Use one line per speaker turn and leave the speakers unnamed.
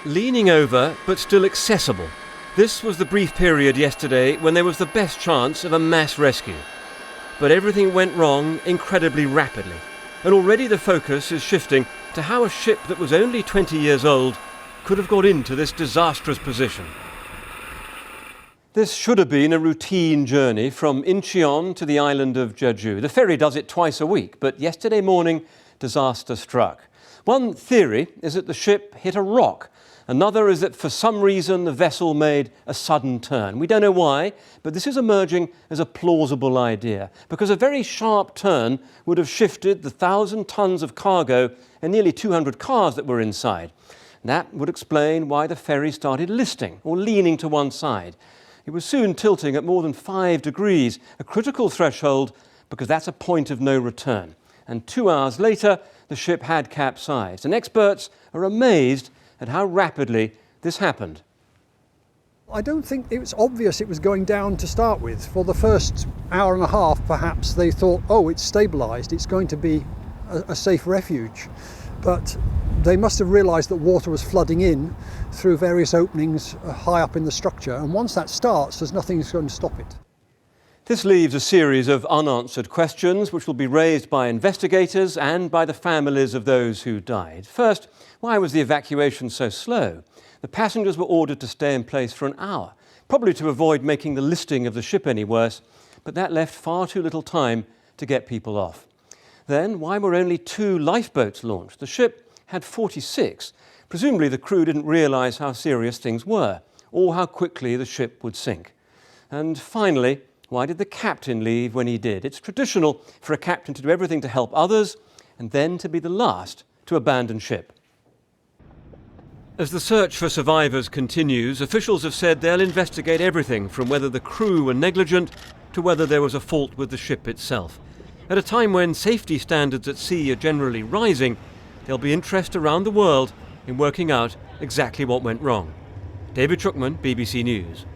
Leaning over, but still accessible. This was the brief period yesterday when there was the best chance of a mass rescue. But everything went wrong incredibly rapidly, and already the focus is shifting to how a ship that was only 20 years old could have got into this disastrous position. This should have been a routine journey from Incheon to the island of Jeju. The ferry does it twice a week, but yesterday morning, disaster struck. One theory is that the ship hit a rock. Another is that for some reason the vessel made a sudden turn. We don't know why, but this is emerging as a plausible idea, because a very sharp turn would have shifted the 1,000 tons of cargo and nearly 200 cars that were inside. That would explain why the ferry started listing or leaning to one side. It was soon tilting at more than 5 degrees, a critical threshold because that's a point of no return. And 2 hours later, the ship had capsized. And experts are amazed at how rapidly this happened.
I don't think it was obvious it was going down to start with. For the first hour and a half, perhaps, they thought, oh, it's stabilised, it's going to be a safe refuge. But they must have realised that water was flooding in through various openings high up in the structure. And once that starts, there's nothing that's going to stop it.
This leaves a series of unanswered questions which will be raised by investigators and by the families of those who died. First, why was the evacuation so slow? The passengers were ordered to stay in place for an hour, probably to avoid making the listing of the ship any worse, but that left far too little time to get people off. Then, why were only 2 lifeboats launched? The ship had 46. Presumably the crew didn't realise how serious things were, or how quickly the ship would sink. And finally, why did the captain leave when he did? It's traditional for a captain to do everything to help others and then to be the last to abandon ship. As the search for survivors continues, officials have said they'll investigate everything from whether the crew were negligent to whether there was a fault with the ship itself. At a time when safety standards at sea are generally rising, there'll be interest around the world in working out exactly what went wrong. David Truckman, BBC News.